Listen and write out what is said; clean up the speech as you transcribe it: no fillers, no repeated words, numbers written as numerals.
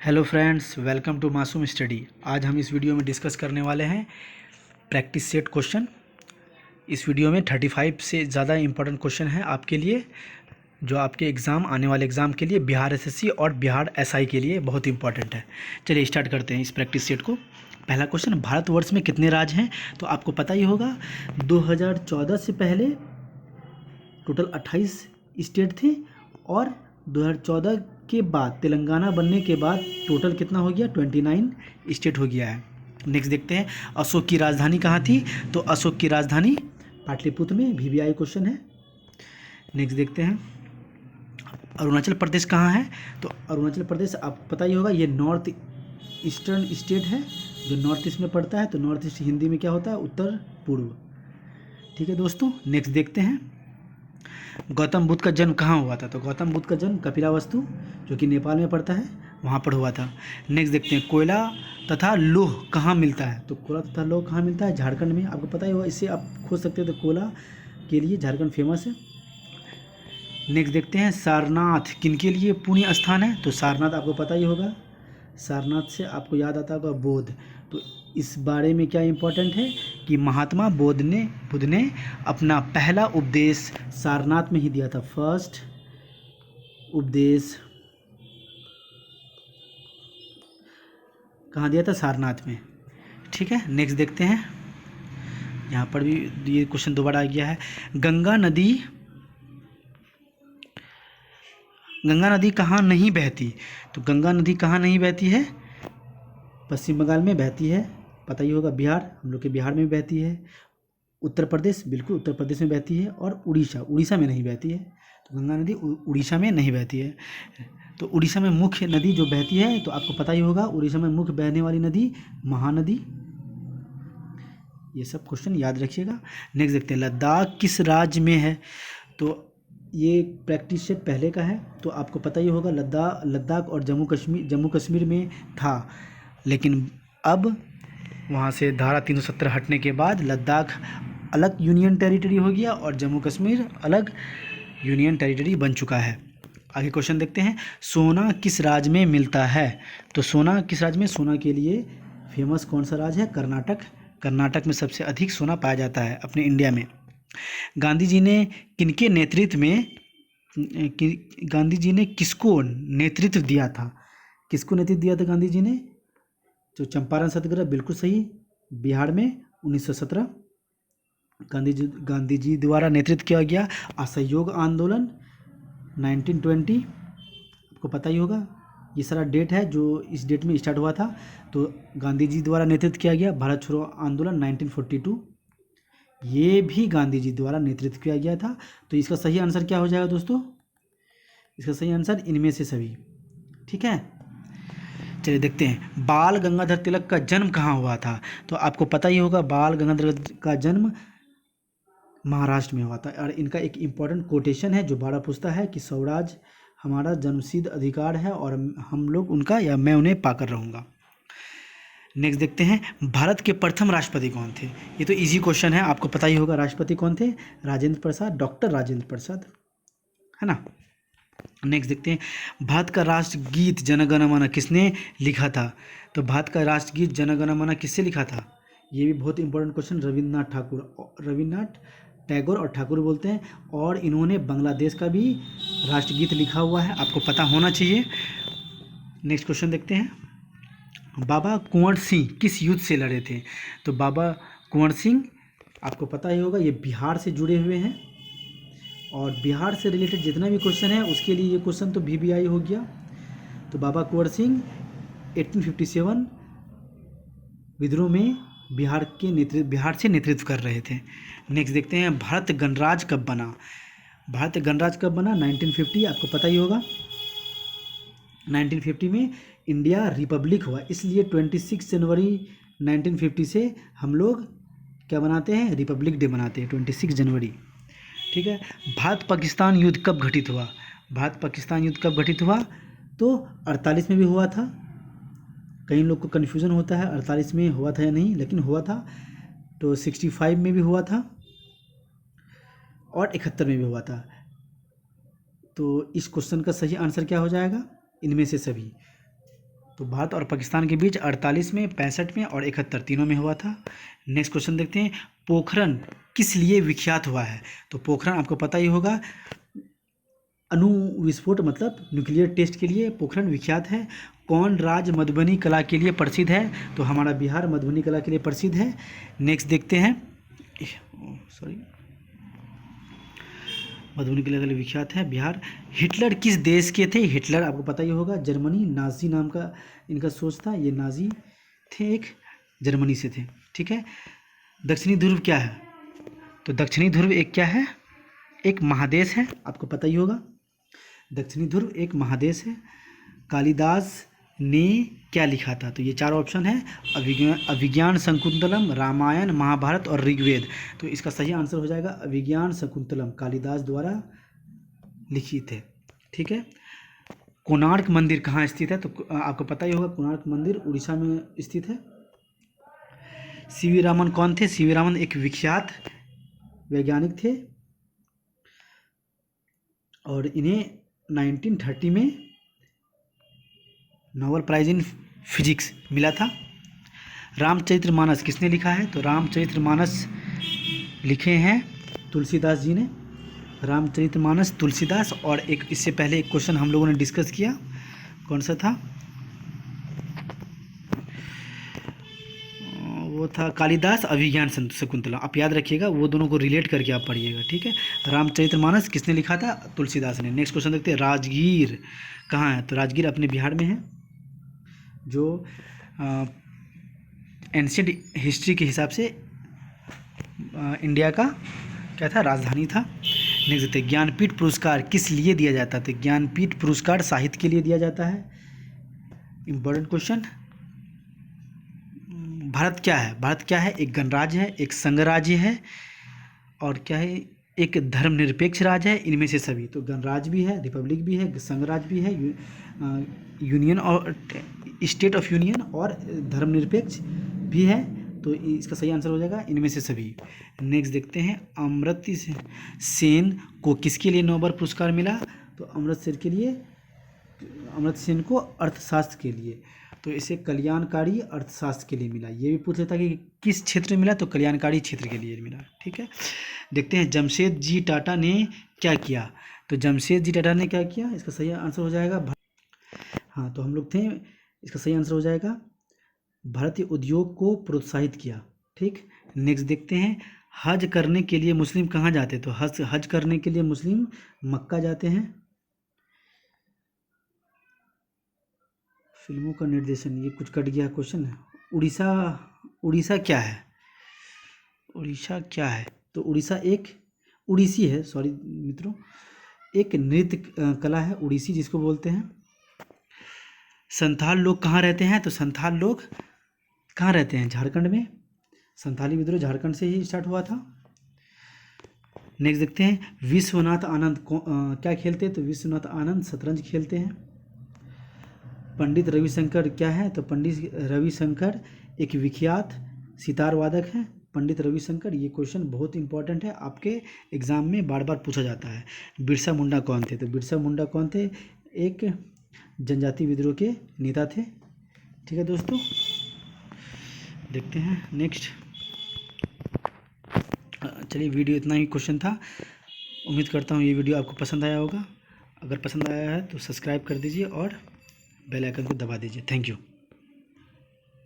Hello friends, welcome to मासूम study. आज हम इस वीडियो में डिस्कस करने वाले हैं प्रैक्टिस सेट क्वेश्चन। इस वीडियो में 35 से ज़्यादा इंपॉर्टेंट क्वेश्चन है आपके लिए, जो आपके एग्ज़ाम आने वाले एग्ज़ाम के लिए बिहार एसएससी और बिहार एसआई के लिए बहुत इंपॉर्टेंट है। चलिए स्टार्ट करते हैं इस प्रैक्टिस सेट को। पहला क्वेश्चन, भारतवर्ष में कितने राज्य हैं? तो आपको पता ही होगा 2014 से पहले टोटल 28 स्टेट थे और 2014 के बाद तेलंगाना बनने के बाद टोटल कितना हो गया, 29 स्टेट हो गया है। नेक्स्ट देखते हैं, अशोक की राजधानी कहाँ थी? तो अशोक की राजधानी पाटलिपुत्र में। वीवीआई क्वेश्चन है। नेक्स्ट देखते हैं, अरुणाचल प्रदेश कहाँ है? तो अरुणाचल प्रदेश आपको पता ही होगा, ये नॉर्थ ईस्टर्न स्टेट है जो नॉर्थ ईस्ट में पड़ता है। तो नॉर्थ ईस्ट हिंदी में क्या होता है? उत्तर पूर्व। ठीक है दोस्तों, नेक्स्ट देखते हैं, गौतम बुद्ध का जन्म कहाँ हुआ था? तो गौतम बुद्ध का जन्म कपिलावस्तु, जो कि नेपाल में पड़ता है, वहाँ पर हुआ था। नेक्स्ट देखते हैं, कोयला तथा लौह कहाँ मिलता है? तो कोयला तथा लौह कहाँ मिलता है? झारखंड में। आपको पता ही होगा, इससे आप खोज सकते हैं। तो कोयला के लिए झारखंड फेमस है। नेक्स्ट देखते हैं, सारनाथ किनके लिए पुण्य स्थान है? तो सारनाथ आपको पता ही होगा, सारनाथ से आपको याद आता होगा बोध। तो इस बारे में क्या इम्पोर्टेंट है कि महात्मा बुद्ध ने अपना पहला उपदेश सारनाथ में ही दिया था। फर्स्ट उपदेश कहाँ दिया था? सारनाथ में। ठीक है, नेक्स्ट देखते हैं, यहाँ पर भी ये क्वेश्चन दोबारा आ गया है। गंगा नदी कहाँ नहीं बहती? तो गंगा नदी कहाँ नहीं बहती है? पश्चिम बंगाल में बहती है, पता ही होगा। बिहार, हम लोग के बिहार में बहती है। उत्तर प्रदेश, बिल्कुल उत्तर प्रदेश में बहती है। और उड़ीसा में नहीं बहती है। तो गंगा नदी उड़ीसा में नहीं बहती है। तो उड़ीसा में मुख्य नदी जो बहती है, तो आपको पता ही होगा, उड़ीसा में मुख्य बहने वाली नदी महानदी। ये सब क्वेश्चन याद रखिएगा। नेक्स्ट देखते हैं, लद्दाख किस राज्य में है? तो ये प्रैक्टिस सेट पहले का है, तो आपको पता ही होगा, लद्दाख और जम्मू कश्मीर में था। लेकिन अब वहाँ से धारा 370 हटने के बाद लद्दाख अलग यूनियन टेरिटरी हो गया और जम्मू कश्मीर अलग यूनियन टेरिटरी बन चुका है। आगे क्वेश्चन देखते हैं, सोना किस राज्य में मिलता है? तो सोना किस राज्य में? सोना के लिए फेमस कौन सा राज्य है? कर्नाटक। कर्नाटक में सबसे अधिक सोना पाया जाता है अपने इंडिया में। गांधी जी ने किनके नेतृत्व में गांधी जी ने किसको नेतृत्व दिया था? किसको नेतृत्व दिया था गांधी जी ने? जो चंपारण सत्याग्रह, बिल्कुल सही, बिहार में 1917 गांधी जी द्वारा नेतृत्व किया गया। असहयोग आंदोलन 1920, आपको पता ही होगा, ये सारा डेट है जो इस डेट में स्टार्ट हुआ था। तो गांधी जी द्वारा नेतृत्व किया गया। भारत छोड़ो आंदोलन 1942, ये भी गांधी जी द्वारा नेतृत्व किया गया था। तो इसका सही आंसर क्या हो जाएगा दोस्तों? इसका सही आंसर इनमें से सभी। ठीक है, चलिए देखते हैं, बाल गंगाधर तिलक का जन्म कहाँ हुआ था? तो आपको पता ही होगा, बाल गंगाधर का जन्म महाराष्ट्र में हुआ था। और इनका एक इम्पॉर्टेंट कोटेशन है जो बड़ा पूछता है कि स्वराज हमारा जन्मसिद्ध अधिकार है और हम लोग उनका या मैं उन्हें पाकर रहूँगा। नेक्स्ट देखते हैं, भारत के प्रथम राष्ट्रपति कौन थे? ये तो इजी क्वेश्चन है, आपको पता ही होगा राष्ट्रपति कौन थे? राजेंद्र प्रसाद, डॉक्टर राजेंद्र प्रसाद, है ना। नेक्स्ट देखते हैं, भारत का राष्ट्रगीत जन गण मन किसने लिखा था? तो भारत का राष्ट्रगीत जन गण मन किससे लिखा था? ये भी बहुत इंपॉर्टेंट क्वेश्चन। रविन्द्रनाथ टैगोर और ठाकुर बोलते हैं, और इन्होंने बांग्लादेश का भी राष्ट्रगीत लिखा हुआ है, आपको पता होना चाहिए। नेक्स्ट क्वेश्चन देखते हैं, बाबा कुंवर सिंह किस युद्ध से लड़े थे? तो बाबा कुंवर सिंह, आपको पता ही होगा, ये बिहार से जुड़े हुए हैं और बिहार से रिलेटेड जितना भी क्वेश्चन है उसके लिए ये क्वेश्चन तो वीवीआई हो गया। तो बाबा कुंवर सिंह 1857 विद्रोह में बिहार से नेतृत्व कर रहे थे। नेक्स्ट देखते हैं, भारत गणराज्य कब बना? भारत गणराज्य कब बना? 1950, आपको पता ही होगा। 1950 में इंडिया रिपब्लिक हुआ, इसलिए 26 जनवरी 1950 से हम लोग क्या बनाते हैं? रिपब्लिक डे मनाते हैं, 26 जनवरी। ठीक है, भारत पाकिस्तान युद्ध कब घटित हुआ? भारत पाकिस्तान युद्ध कब घटित हुआ? तो 48 में भी हुआ था। कई लोग को कन्फ्यूज़न होता है 48 में हुआ था या नहीं, लेकिन हुआ था। तो 65 में भी हुआ था और 71 में भी हुआ था। तो इस क्वेश्चन का सही आंसर क्या हो जाएगा? इनमें से सभी। तो भारत और पाकिस्तान के बीच 48 में, 65 में और 71 तीनों में हुआ था। नेक्स्ट क्वेश्चन देखते हैं, पोखरण किस लिए विख्यात हुआ है? तो पोखरण आपको पता ही होगा, अणु विस्फोट मतलब न्यूक्लियर टेस्ट के लिए पोखरण विख्यात है। कौन राज्य मधुबनी कला के लिए प्रसिद्ध है? तो हमारा बिहार मधुबनी कला के लिए प्रसिद्ध है। नेक्स्ट देखते हैं, मधुबनी कला के लिए विख्यात है बिहार। हिटलर किस देश के थे? हिटलर आपको पता ही होगा जर्मनी, नाजी नाम का इनका सोच था, ये नाजी थे, एक जर्मनी से थे। ठीक है। दक्षिणी ध्रुव क्या है? तो दक्षिणी ध्रुव एक क्या है? एक महादेश है, आपको पता ही होगा। दक्षिणी ध्रुव एक महादेश है। कालिदास ने क्या लिखा था? तो ये 4 ऑप्शन है, अभिज्ञान शकुंतलम, रामायण, महाभारत और ऋग्वेद। तो इसका सही आंसर हो जाएगा अभिज्ञान शकुंतलम, कालिदास द्वारा लिखित है। ठीक है। कोणार्क मंदिर कहाँ स्थित है? तो आपको पता ही होगा, कोणार्क मंदिर उड़ीसा में स्थित है। सीवी रामन कौन थे? सीवी रामन एक विख्यात वैज्ञानिक थे और इन्हें 1930 में नोबेल प्राइज इन फिजिक्स मिला था। रामचरितमानस किसने लिखा है? तो रामचरितमानस लिखे हैं तुलसीदास जी ने। रामचरितमानस तुलसीदास। और एक इससे पहले एक क्वेश्चन हम लोगों ने डिस्कस किया, कौन सा था? वो था कालिदास अभिज्ञान शकुंतलम। आप याद रखिएगा, वो दोनों को रिलेट करके आप पढ़िएगा। ठीक है। रामचरितमानस किसने लिखा था? तुलसीदास ने। नेक्स्ट क्वेश्चन देखते हैं, राजगीर कहाँ है? तो राजगीर अपने बिहार में है, जो एंशिएंट हिस्ट्री के हिसाब से इंडिया का क्या था? राजधानी था। नेक्स्ट देखते हैं, ज्ञानपीठ पुरस्कार किस लिए दिया जाता है? तो ज्ञानपीठ पुरस्कार साहित्य के लिए दिया जाता है। Important question. भारत क्या है? भारत क्या है? एक गणराज्य है, एक संघराज्य है और क्या है? एक धर्मनिरपेक्ष राज्य है। इनमें से सभी, तो गणराज्य भी है, रिपब्लिक भी है, संघराज्य भी है, यूनियन और स्टेट ऑफ यूनियन और धर्मनिरपेक्ष भी है। तो इसका सही आंसर हो जाएगा इनमें से सभी। नेक्स्ट देखते हैं, अमर्त्य सेन को किसके लिए नोबेल पुरस्कार मिला? तो अमर्त्य सेन को अर्थशास्त्र के लिए। तो इसे कल्याणकारी अर्थशास्त्र के लिए मिला। ये भी पूछ लेता कि किस क्षेत्र में मिला? तो कल्याणकारी क्षेत्र के लिए मिला। ठीक है। देखते हैं, जमशेद जी टाटा ने क्या किया? तो जमशेद जी टाटा ने क्या किया? इसका सही आंसर हो जाएगा हाँ, तो हम लोग थे, इसका सही आंसर हो जाएगा भारतीय उद्योग को प्रोत्साहित किया। ठीक। नेक्स्ट देखते हैं, हज करने के लिए मुस्लिम कहाँ जाते? तो हज करने के लिए मुस्लिम मक्का जाते हैं। फिल्मों का निर्देशन, ये कुछ कट गया क्वेश्चन है। उड़ीसा क्या है? उड़ीसा क्या है? तो उड़ीसा एक उड़ीसी है, सॉरी मित्रों, एक नृत्य कला है उड़ीसी जिसको बोलते हैं। संथाल लोग कहाँ रहते हैं? तो संथाल लोग कहाँ रहते हैं? झारखंड में। संथाली विद्रोह झारखंड से ही स्टार्ट हुआ था। नेक्स्ट देखते हैं, विश्वनाथ आनंद क्या खेलते हैं? तो विश्वनाथ आनंद शतरंज खेलते हैं। पंडित रविशंकर क्या है? तो पंडित रविशंकर एक विख्यात सितार वादक हैं। पंडित रविशंकर, ये क्वेश्चन बहुत इंपॉर्टेंट है, आपके एग्जाम में बार बार पूछा जाता है। बिरसा मुंडा कौन थे? तो बिरसा मुंडा कौन थे? एक जनजाति विद्रोह के नेता थे। ठीक है दोस्तों, देखते हैं नेक्स्ट। चलिए, वीडियो इतना ही क्वेश्चन था। उम्मीद करता हूँ ये वीडियो आपको पसंद आया होगा। अगर पसंद आया है तो सब्सक्राइब कर दीजिए और बेल आइकन को दबा दीजिए। Thank you.